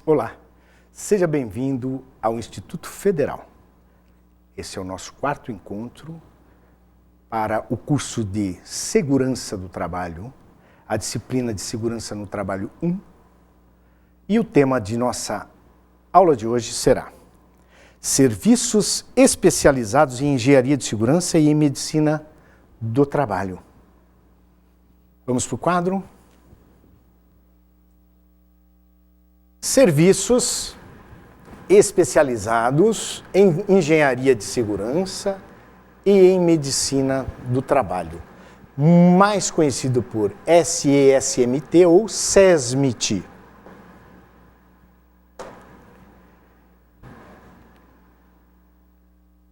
Olá, seja bem-vindo ao Instituto Federal. Esse é o nosso quarto encontro para o curso de Segurança do Trabalho, a disciplina de Segurança no Trabalho 1. E o tema de nossa aula de hoje será Serviços especializados em Engenharia de Segurança e em Medicina do Trabalho. Vamos para o quadro. Serviços especializados em engenharia de segurança e em medicina do trabalho, mais conhecido por SESMT ou SESMT.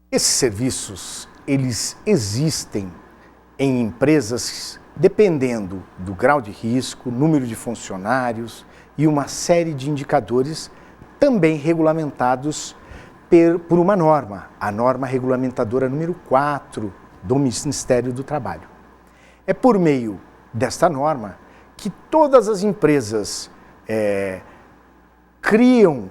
Esses serviços, eles existem em empresas dependendo do grau de risco, número de funcionários e uma série de indicadores também regulamentados por uma norma, a norma regulamentadora número 4 do Ministério do Trabalho. É por meio desta norma que todas as empresas criam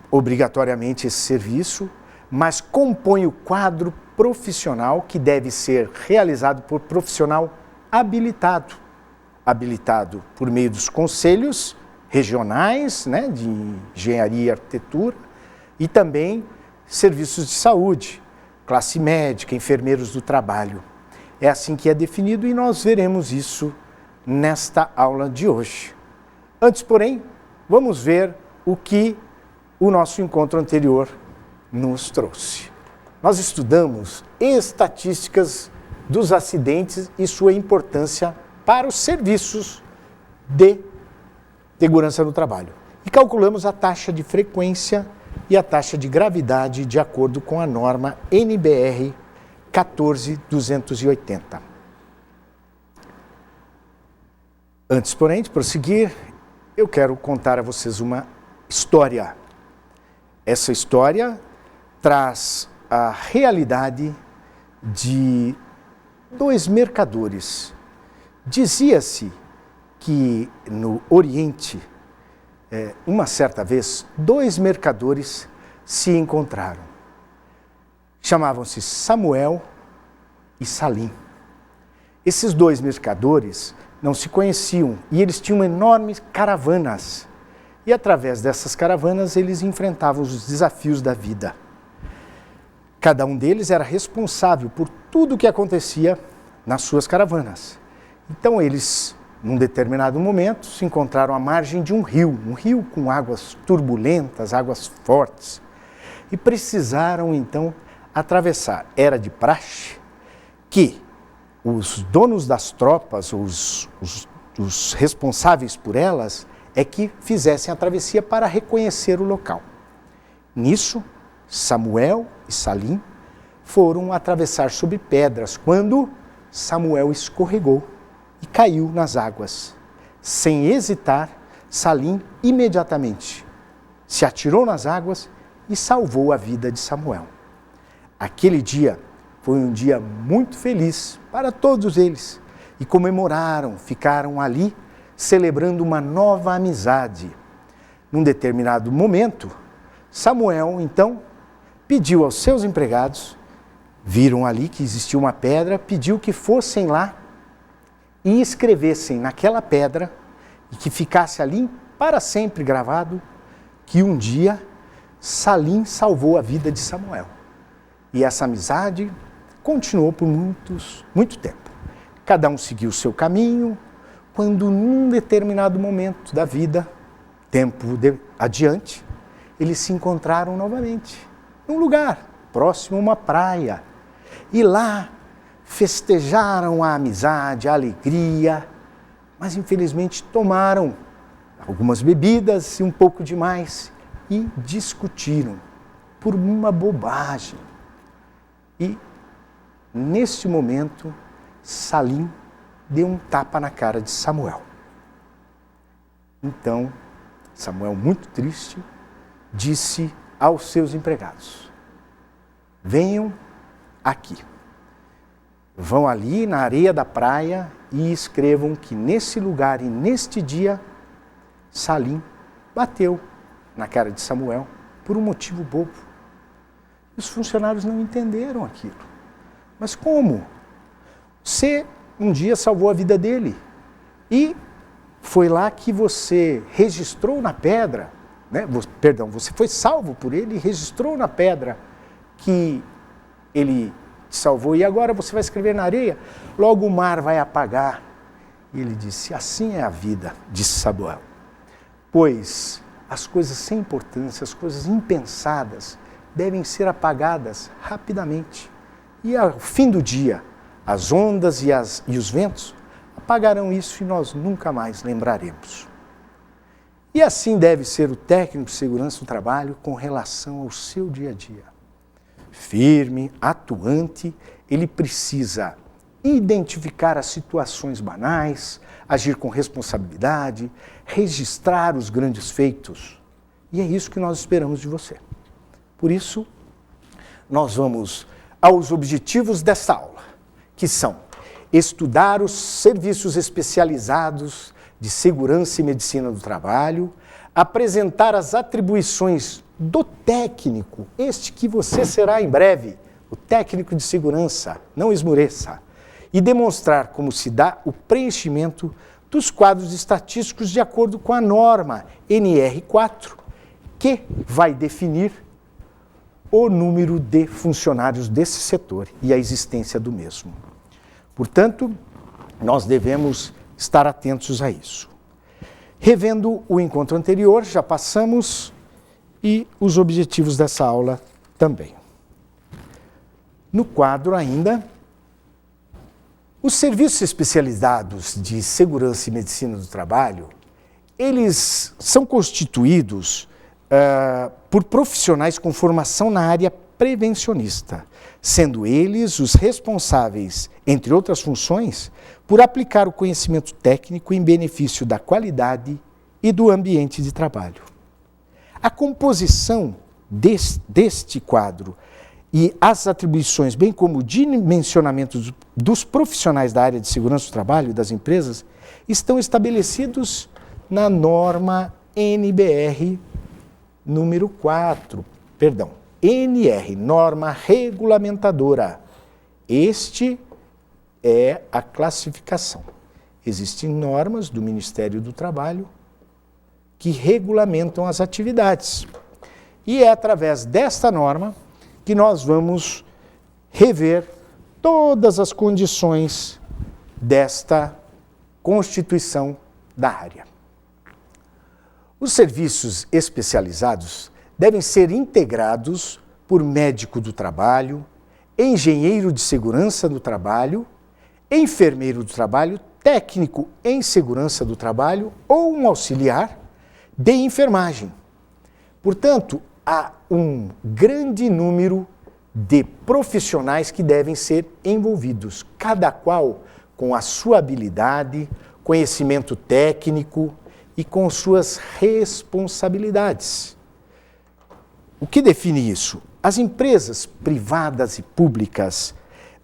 obrigatoriamente esse serviço, mas compõem o quadro profissional que deve ser realizado por profissional habilitado por meio dos conselhos regionais, de engenharia e arquitetura, e também serviços de saúde, classe médica, enfermeiros do trabalho. É assim que é definido e nós veremos isso nesta aula de hoje. Antes, porém, vamos ver o que o nosso encontro anterior nos trouxe. Nós estudamos estatísticas dos acidentes e sua importância para os serviços de segurança no trabalho. E calculamos a taxa de frequência e a taxa de gravidade de acordo com a norma NBR 14280. Antes, porém, de prosseguir, eu quero contar a vocês uma história. Essa história traz a realidade de dois mercadores. Dizia-se que no Oriente, uma certa vez, dois mercadores se encontraram. Chamavam-se Samuel e Salim. Esses dois mercadores não se conheciam e eles tinham enormes caravanas. E através dessas caravanas eles enfrentavam os desafios da vida. Cada um deles era responsável por tudo o que acontecia nas suas caravanas. Então eles, num determinado momento, se encontraram à margem de um rio com águas turbulentas, águas fortes, e precisaram então atravessar. Era de praxe que os donos das tropas, os responsáveis por elas, é que fizessem a travessia para reconhecer o local. Nisso, Samuel e Salim foram atravessar sobre pedras quando Samuel escorregou e caiu nas águas. Sem hesitar, Salim imediatamente se atirou nas águas e salvou a vida de Samuel. Aquele dia foi um dia muito feliz para todos eles e comemoraram, ficaram ali celebrando uma nova amizade. Num determinado momento, Samuel, então, pediu aos seus empregados, viram ali que existia uma pedra, pediu que fossem lá e escrevessem naquela pedra e que ficasse ali para sempre gravado que um dia Salim salvou a vida de Samuel. E essa amizade continuou por muito tempo. Cada um seguiu o seu caminho, quando num determinado momento da vida, adiante, eles se encontraram novamente, num lugar próximo a uma praia. E lá festejaram a amizade, a alegria, mas infelizmente tomaram algumas bebidas e um pouco demais e discutiram por uma bobagem. E neste momento, Salim deu um tapa na cara de Samuel. Então, Samuel, muito triste, disse aos seus empregados: venham aqui. Vão ali na areia da praia e escrevam que nesse lugar e neste dia, Salim bateu na cara de Samuel por um motivo bobo. Os funcionários não entenderam aquilo. Mas como? Você um dia salvou a vida dele e foi lá que você registrou na pedra, né? Você foi salvo por ele e registrou na pedra que ele te salvou e agora você vai escrever na areia, logo o mar vai apagar. E ele disse, assim é a vida, disse Samuel, pois as coisas sem importância, as coisas impensadas, devem ser apagadas rapidamente. E ao fim do dia, as ondas e os ventos apagarão isso e nós nunca mais lembraremos. E assim deve ser o técnico de segurança do trabalho com relação ao seu dia a dia. Firme, atuante, ele precisa identificar as situações banais, agir com responsabilidade, registrar os grandes feitos. E é isso que nós esperamos de você. Por isso, nós vamos aos objetivos desta aula, que são estudar os serviços especializados de segurança e medicina do trabalho, apresentar as atribuições do técnico, este que você será em breve, o técnico de segurança, não esmoreça, e demonstrar como se dá o preenchimento dos quadros estatísticos de acordo com a norma NR4, que vai definir o número de funcionários desse setor e a existência do mesmo. Portanto, nós devemos estar atentos a isso. Revendo o encontro anterior, já passamos, e os objetivos dessa aula também. No quadro ainda, os serviços especializados de segurança e medicina do trabalho, eles são constituídos por profissionais com formação na área prevencionista, sendo eles os responsáveis, entre outras funções, por aplicar o conhecimento técnico em benefício da qualidade e do ambiente de trabalho. A composição deste quadro e as atribuições, bem como o dimensionamento dos profissionais da área de segurança do trabalho e das empresas, estão estabelecidos na norma NBR número 4, NR, norma regulamentadora. Este é a classificação. Existem normas do Ministério do Trabalho que regulamentam as atividades. E é através desta norma que nós vamos rever todas as condições desta constituição da área. Os serviços especializados devem ser integrados por médico do trabalho, engenheiro de segurança do trabalho, enfermeiro do trabalho, técnico em segurança do trabalho ou um auxiliar de enfermagem. Portanto, há um grande número de profissionais que devem ser envolvidos, cada qual com a sua habilidade, conhecimento técnico e com suas responsabilidades. O que define isso? As empresas privadas e públicas,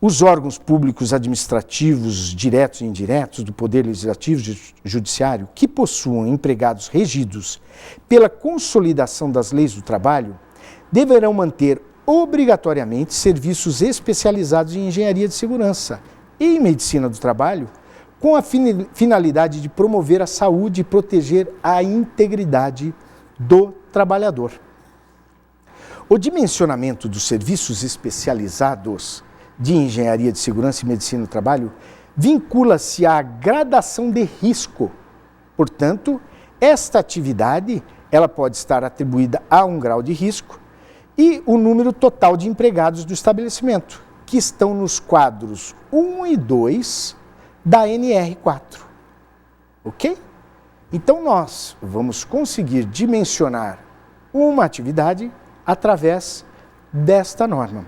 os órgãos públicos administrativos, diretos e indiretos, do Poder Legislativo e Judiciário, que possuam empregados regidos pela consolidação das leis do trabalho, deverão manter obrigatoriamente serviços especializados em engenharia de segurança e em medicina do trabalho, com a finalidade de promover a saúde e proteger a integridade do trabalhador. O dimensionamento dos serviços especializados de engenharia de segurança e medicina do trabalho vincula-se à gradação de risco. Portanto, esta atividade ela pode estar atribuída a um grau de risco e o número total de empregados do estabelecimento, que estão nos quadros 1 e 2 da NR4. Ok? Então, nós vamos conseguir dimensionar uma atividade através desta norma.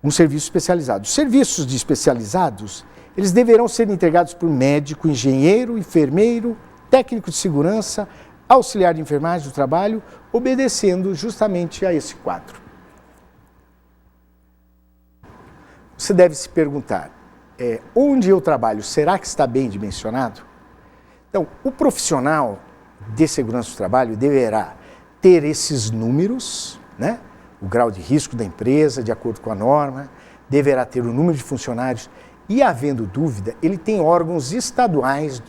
Um serviço especializado. Os serviços especializados, eles deverão ser entregados por médico, engenheiro, enfermeiro, técnico de segurança, auxiliar de enfermagem do trabalho, obedecendo justamente a esse quadro. Você deve se perguntar, onde eu trabalho, será que está bem dimensionado? Então, o profissional de segurança do trabalho deverá ter esses números, né? O grau de risco da empresa, de acordo com a norma, deverá ter o número de funcionários e, havendo dúvida, ele tem órgãos estaduais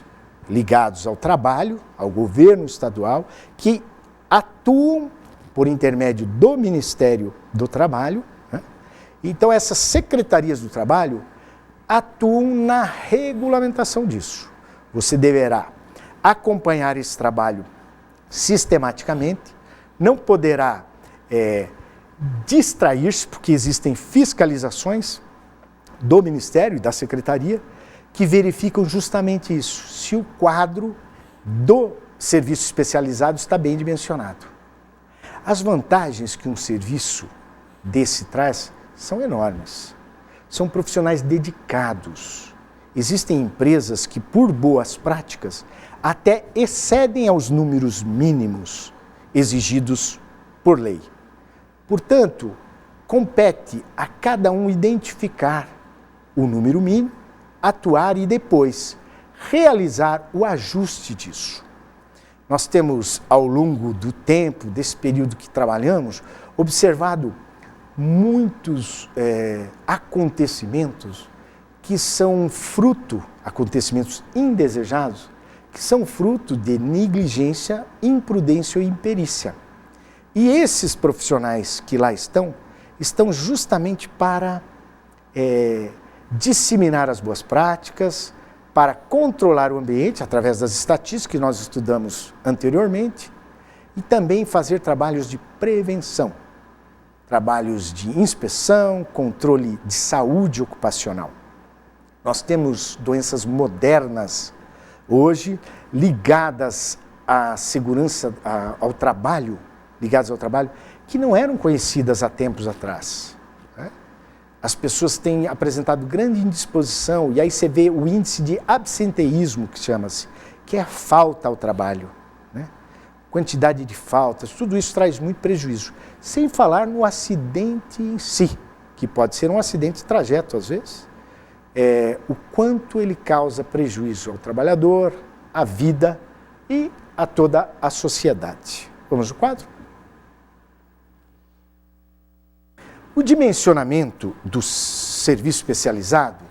ligados ao trabalho, ao governo estadual, que atuam por intermédio do Ministério do Trabalho, né? Então, essas secretarias do trabalho atuam na regulamentação disso. Você deverá acompanhar esse trabalho sistematicamente, não poderá distrair-se, porque existem fiscalizações do Ministério e da Secretaria que verificam justamente isso, se o quadro do serviço especializado está bem dimensionado. As vantagens que um serviço desse traz são enormes. São profissionais dedicados. Existem empresas que, por boas práticas, até excedem aos números mínimos exigidos por lei. Portanto, compete a cada um identificar o número mínimo, atuar e depois realizar o ajuste disso. Nós temos, ao longo do tempo, desse período que trabalhamos, observado muitos acontecimentos que são fruto, acontecimentos indesejados, que são fruto de negligência, imprudência ou imperícia. E esses profissionais que lá estão justamente para disseminar as boas práticas, para controlar o ambiente através das estatísticas que nós estudamos anteriormente e também fazer trabalhos de prevenção, trabalhos de inspeção, controle de saúde ocupacional. Nós temos doenças modernas hoje ligadas à segurança, ao trabalho, que não eram conhecidas há tempos atrás. As pessoas têm apresentado grande indisposição, e aí você vê o índice de absenteísmo, que chama-se, que é a falta ao trabalho, né? Quantidade de faltas, tudo isso traz muito prejuízo. Sem falar no acidente em si, que pode ser um acidente de trajeto às vezes, o quanto ele causa prejuízo ao trabalhador, à vida e a toda a sociedade. Vamos ao quadro? O dimensionamento do serviço especializado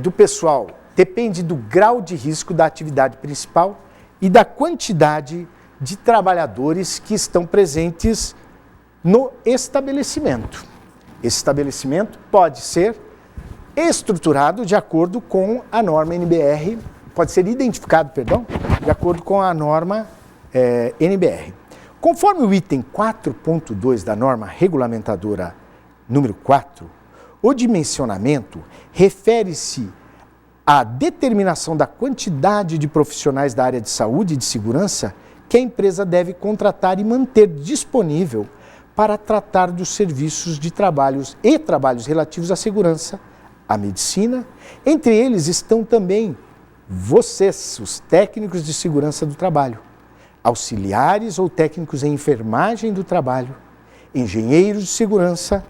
do pessoal depende do grau de risco da atividade principal e da quantidade de trabalhadores que estão presentes no estabelecimento. Esse estabelecimento pode ser estruturado de acordo com a norma NBR, pode ser identificado, de acordo com a norma NBR. Conforme o item 4.2 da norma regulamentadora número 4, o dimensionamento refere-se à determinação da quantidade de profissionais da área de saúde e de segurança que a empresa deve contratar e manter disponível para tratar dos serviços de trabalhos e trabalhos relativos à segurança, à medicina. Entre eles estão também vocês, os técnicos de segurança do trabalho, auxiliares ou técnicos em enfermagem do trabalho, engenheiros de segurança,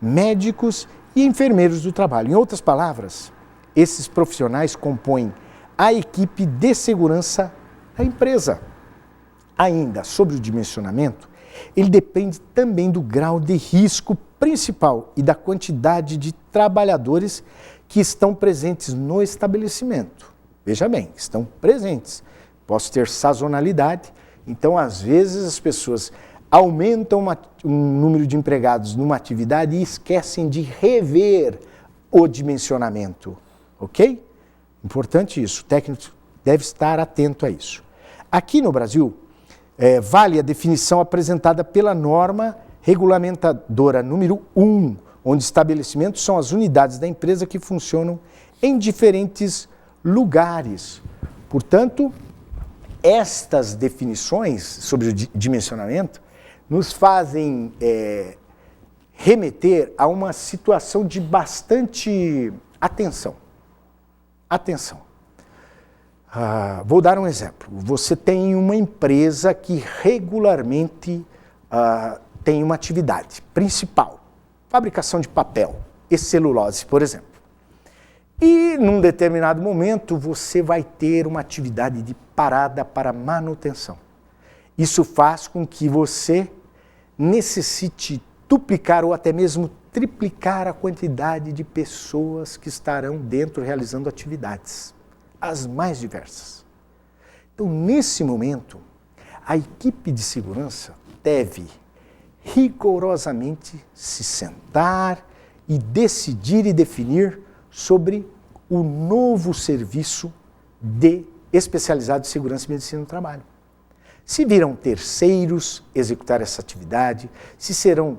médicos e enfermeiros do trabalho. Em outras palavras, esses profissionais compõem a equipe de segurança da empresa. Ainda sobre o dimensionamento, ele depende também do grau de risco principal e da quantidade de trabalhadores que estão presentes no estabelecimento. Veja bem, estão presentes. Posso ter sazonalidade, então às vezes as pessoas aumentam um número de empregados numa atividade e esquecem de rever o dimensionamento, ok? Importante isso, o técnico deve estar atento a isso. Aqui no Brasil, vale a definição apresentada pela norma regulamentadora número 1, onde estabelecimentos são as unidades da empresa que funcionam em diferentes lugares. Portanto, estas definições sobre o dimensionamento nos fazem remeter a uma situação de bastante atenção. Vou dar um exemplo. Você tem uma empresa que regularmente tem uma atividade principal, fabricação de papel e celulose, por exemplo. E, num determinado momento, você vai ter uma atividade de parada para manutenção. Isso faz com que você necessite duplicar ou até mesmo triplicar a quantidade de pessoas que estarão dentro realizando atividades, as mais diversas. Então, nesse momento, a equipe de segurança deve rigorosamente se sentar e decidir e definir sobre o novo serviço especializado de segurança e medicina do trabalho. Se virão terceiros executar essa atividade, se serão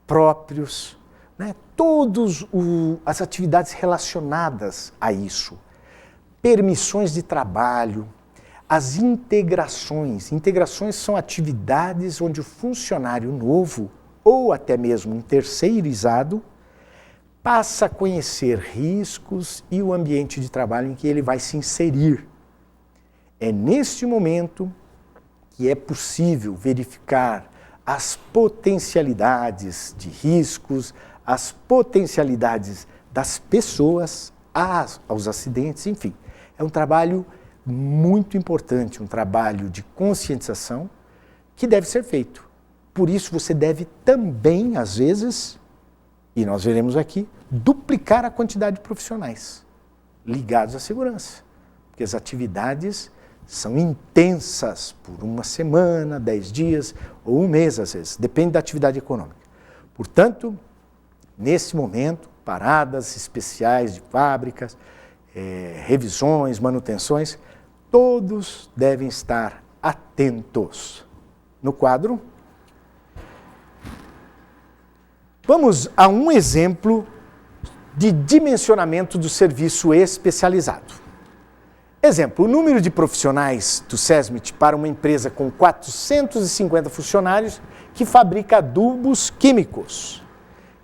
próprios, né? Todas as atividades relacionadas a isso, permissões de trabalho, as integrações. Integrações são atividades onde o funcionário novo, ou até mesmo um terceirizado, passa a conhecer riscos e o ambiente de trabalho em que ele vai se inserir. É neste momento que é possível verificar as potencialidades de riscos, as potencialidades das pessoas, aos acidentes, enfim. É um trabalho muito importante, um trabalho de conscientização que deve ser feito. Por isso você deve também, às vezes, e nós veremos aqui, duplicar a quantidade de profissionais ligados à segurança. Porque as atividades são intensas por uma semana, 10 dias ou um mês, às vezes, depende da atividade econômica. Portanto, nesse momento, paradas especiais de fábricas, revisões, manutenções, todos devem estar atentos. No quadro, vamos a um exemplo de dimensionamento do serviço especializado. Exemplo, o número de profissionais do SESMIT para uma empresa com 450 funcionários que fabrica adubos químicos.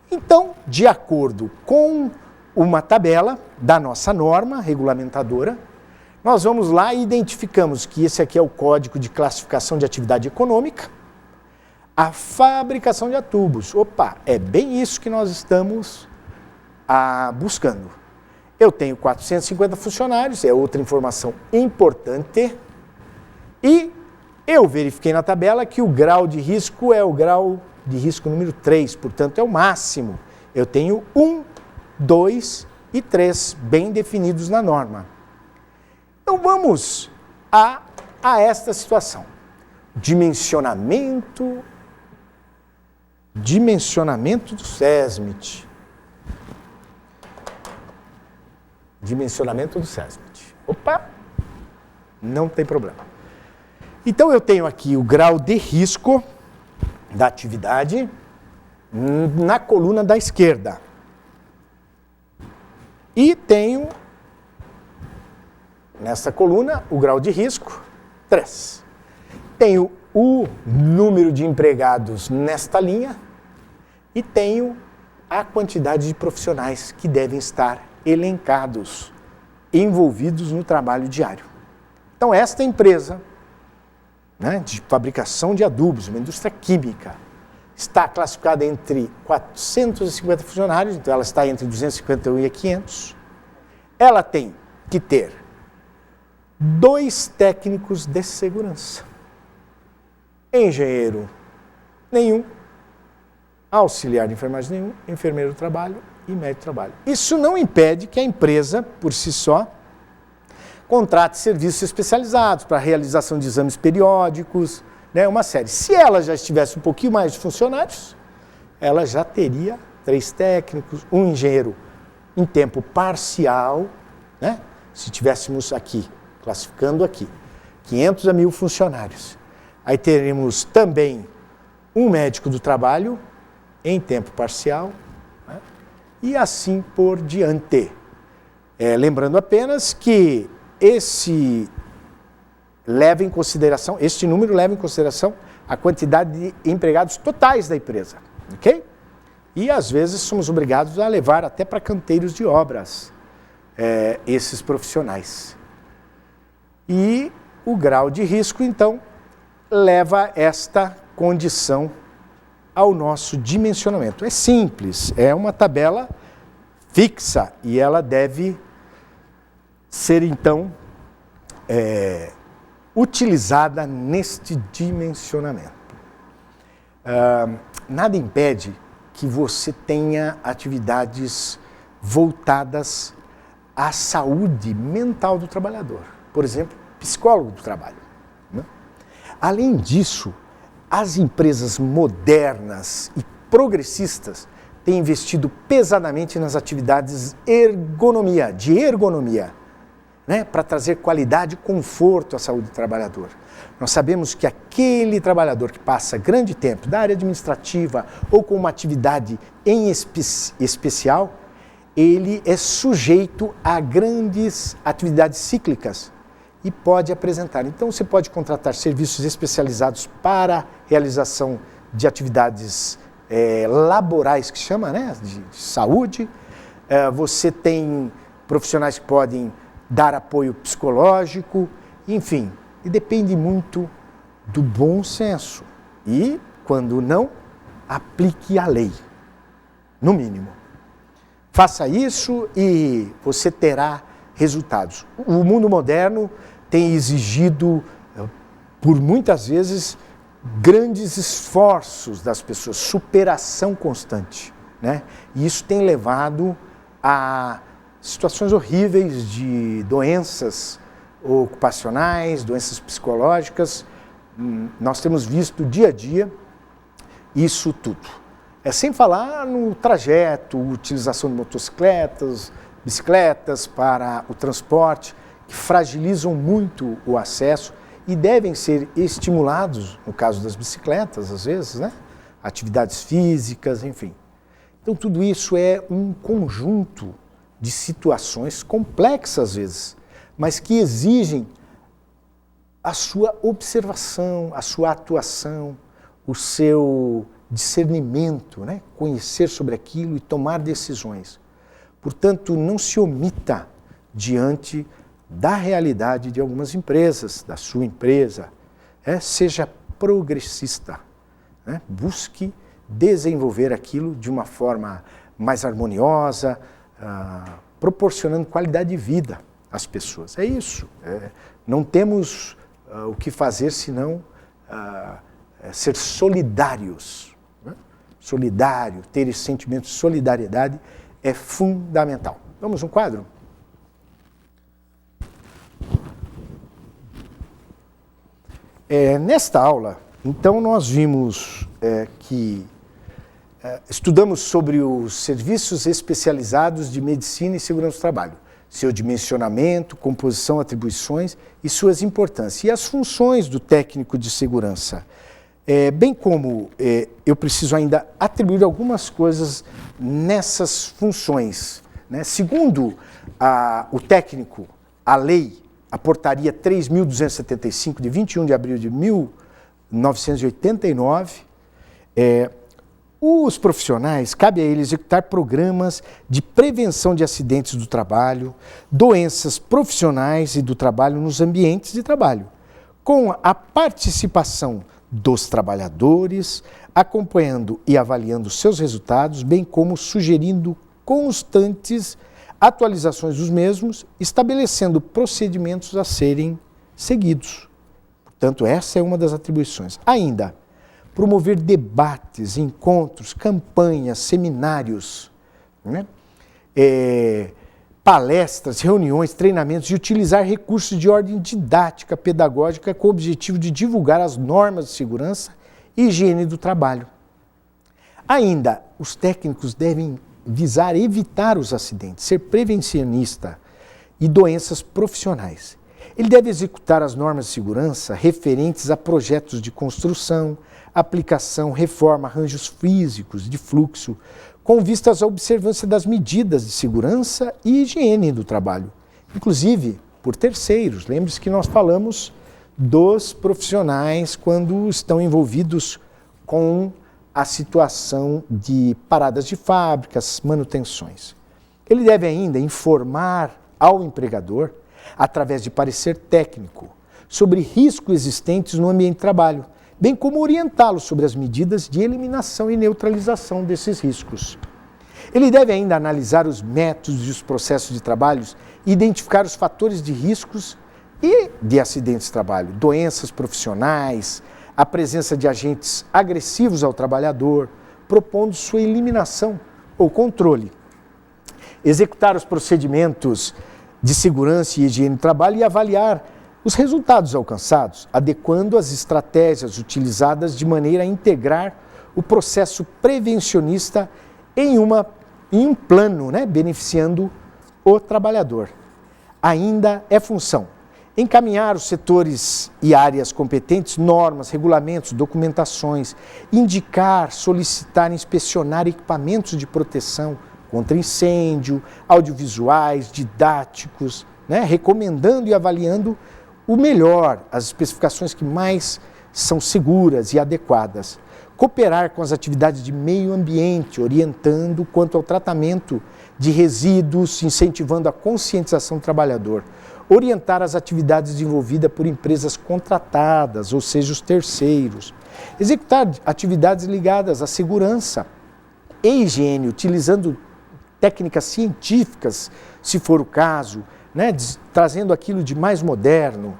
Então, de acordo com uma tabela da nossa norma regulamentadora, nós vamos lá e identificamos que esse aqui é o Código de Classificação de Atividade Econômica, a fabricação de adubos. Opa, é bem isso que nós estamos buscando. Eu tenho 450 funcionários, é outra informação importante, e eu verifiquei na tabela que o grau de risco é o grau de risco número 3, portanto é o máximo. Eu tenho 1, 2 e 3 bem definidos na norma. Então vamos a esta situação. Dimensionamento do SESMIT. Dimensionamento do SESMIT. Opa, não tem problema. Então eu tenho aqui o grau de risco da atividade na coluna da esquerda. E tenho, nessa coluna, o grau de risco 3. Tenho o número de empregados nesta linha e tenho a quantidade de profissionais que devem estar elencados, envolvidos no trabalho diário. Então, esta empresa, né, de fabricação de adubos, uma indústria química, está classificada entre 450 funcionários, então ela está entre 251 e 500. Ela tem que ter 2 técnicos de segurança, engenheiro nenhum, auxiliar de enfermagem nenhum, enfermeiro do trabalho e médico do trabalho. Isso não impede que a empresa, por si só, contrate serviços especializados para a realização de exames periódicos, né, uma série. Se ela já estivesse um pouquinho mais de funcionários, ela já teria 3 técnicos, um engenheiro em tempo parcial, né? Se tivéssemos aqui, classificando aqui, 500 a 1.000 funcionários. Aí teremos também um médico do trabalho em tempo parcial, né? E assim por diante. Lembrando apenas que este número leva em consideração a quantidade de empregados totais da empresa, ok? E às vezes somos obrigados a levar até para canteiros de obras esses profissionais. E o grau de risco, então, leva esta condição ao nosso dimensionamento. É simples, é uma tabela fixa e ela deve ser, então, utilizada neste dimensionamento. Nada impede que você tenha atividades voltadas à saúde mental do trabalhador. Por exemplo, psicólogo do trabalho. Né? Além disso, as empresas modernas e progressistas têm investido pesadamente nas atividades de ergonomia, né? Para trazer qualidade e conforto à saúde do trabalhador. Nós sabemos que aquele trabalhador que passa grande tempo da área administrativa ou com uma atividade em especial, ele é sujeito a grandes atividades cíclicas e pode apresentar. Então, você pode contratar serviços especializados para a realização de atividades laborais, que chama, né, de saúde. Você tem profissionais que podem dar apoio psicológico, enfim, e depende muito do bom senso. E, quando não, aplique a lei, no mínimo. Faça isso e você terá resultados. O mundo moderno tem exigido, por muitas vezes, grandes esforços das pessoas, superação constante, né? E isso tem levado a situações horríveis de doenças ocupacionais, doenças psicológicas. Nós temos visto dia a dia isso tudo. Sem falar no trajeto, utilização de motocicletas, bicicletas para o transporte, que fragilizam muito o acesso e devem ser estimulados, no caso das bicicletas, às vezes, né? Atividades físicas, enfim. Então, tudo isso é um conjunto de situações complexas, às vezes, mas que exigem a sua observação, a sua atuação, o seu discernimento, né? Conhecer sobre aquilo e tomar decisões. Portanto, não se omita diante da realidade de algumas empresas, da sua empresa. Seja progressista, né? Busque desenvolver aquilo de uma forma mais harmoniosa, proporcionando qualidade de vida às pessoas. É isso. Não temos o que fazer senão ser solidários. Né? Solidário, ter esse sentimento de solidariedade é fundamental. Vamos um quadro? Nesta aula, então, nós vimos que estudamos sobre os serviços especializados de medicina e segurança do trabalho, seu dimensionamento, composição, atribuições e suas importâncias, e as funções do técnico de segurança. Bem como eu preciso ainda atribuir algumas coisas nessas funções. Né? Segundo o técnico, a lei, a portaria 3.275, de 21 de abril de 1989, os profissionais, cabe a eles executar programas de prevenção de acidentes do trabalho, doenças profissionais e do trabalho nos ambientes de trabalho, com a participação dos trabalhadores, acompanhando e avaliando seus resultados, bem como sugerindo constantes atualizações dos mesmos, estabelecendo procedimentos a serem seguidos. Portanto, essa é uma das atribuições. Ainda, promover debates, encontros, campanhas, seminários, né? Palestras, reuniões, treinamentos e utilizar recursos de ordem didática, pedagógica, com o objetivo de divulgar as normas de segurança e higiene do trabalho. Ainda, os técnicos devem visar evitar os acidentes, ser prevencionista e doenças profissionais. Ele deve executar as normas de segurança referentes a projetos de construção, aplicação, reforma, arranjos físicos de fluxo, com vistas à observância das medidas de segurança e higiene do trabalho, inclusive por terceiros. Lembre-se que nós falamos dos profissionais quando estão envolvidos com a situação de paradas de fábricas, manutenções. Ele deve ainda informar ao empregador, através de parecer técnico, sobre riscos existentes no ambiente de trabalho, bem como orientá-lo sobre as medidas de eliminação e neutralização desses riscos. Ele deve ainda analisar os métodos e os processos de trabalho e identificar os fatores de riscos e de acidentes de trabalho, doenças profissionais, a presença de agentes agressivos ao trabalhador, propondo sua eliminação ou controle. Executar os procedimentos de segurança e higiene do trabalho e avaliar os resultados alcançados, adequando as estratégias utilizadas de maneira a integrar o processo prevencionista em um plano, beneficiando o trabalhador. Ainda é função encaminhar os setores e áreas competentes, normas, regulamentos, documentações, indicar, solicitar, inspecionar equipamentos de proteção contra incêndio, audiovisuais, didáticos, recomendando e avaliando o melhor, as especificações que mais são seguras e adequadas. Cooperar com as atividades de meio ambiente, orientando quanto ao tratamento de resíduos, incentivando a conscientização do trabalhador. Orientar as atividades desenvolvidas por empresas contratadas, ou seja, os terceiros. Executar atividades ligadas à segurança e higiene, utilizando técnicas científicas, se for o caso, trazendo aquilo de mais moderno,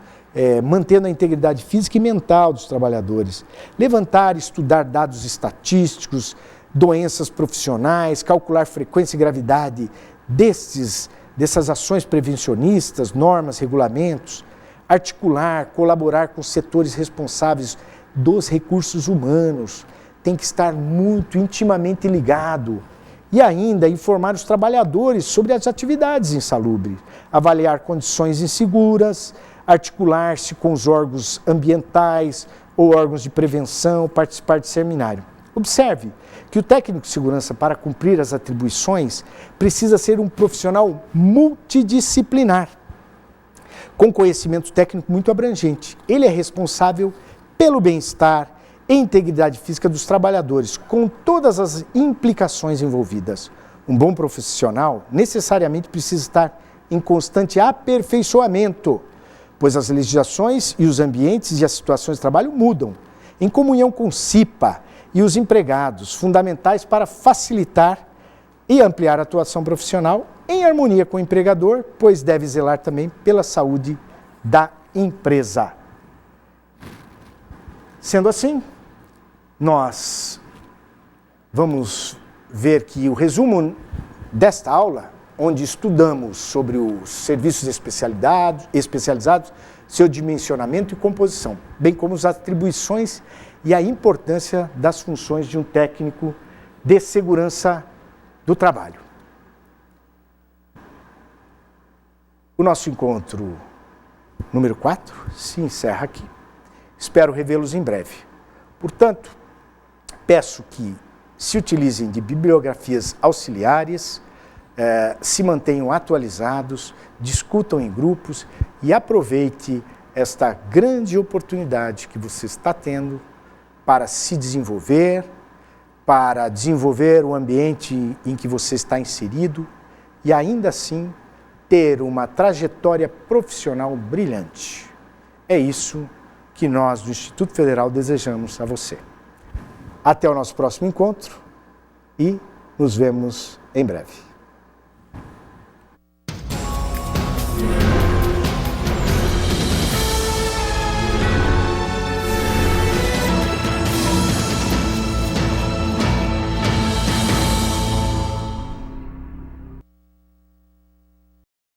mantendo a integridade física e mental dos trabalhadores. Levantar e estudar dados estatísticos, doenças profissionais, calcular frequência e gravidade dessas ações prevencionistas, normas, regulamentos, articular, colaborar com os setores responsáveis dos recursos humanos, tem que estar muito intimamente ligado. E ainda informar os trabalhadores sobre as atividades insalubres, avaliar condições inseguras, articular-se com os órgãos ambientais ou órgãos de prevenção, participar de seminário. Observe que o técnico de segurança, para cumprir as atribuições, precisa ser um profissional multidisciplinar, com conhecimento técnico muito abrangente. Ele é responsável pelo bem-estar e integridade física dos trabalhadores, com todas as implicações envolvidas. Um bom profissional necessariamente precisa estar em constante aperfeiçoamento, pois as legislações e os ambientes e as situações de trabalho mudam, em comunhão com o CIPA e os empregados, fundamentais para facilitar e ampliar a atuação profissional em harmonia com o empregador, pois deve zelar também pela saúde da empresa. Sendo assim, nós vamos ver que o resumo desta aula, onde estudamos sobre os serviços especializados, seu dimensionamento e composição, bem como as atribuições e a importância das funções de um técnico de segurança do trabalho. O nosso encontro número 4 se encerra aqui. Espero revê-los em breve. Portanto, peço que se utilizem de bibliografias auxiliares, se mantenham atualizados, discutam em grupos e aproveite esta grande oportunidade que você está tendo para se desenvolver, para desenvolver o ambiente em que você está inserido e ainda assim ter uma trajetória profissional brilhante. É isso que nós do Instituto Federal desejamos a você. Até o nosso próximo encontro e nos vemos em breve.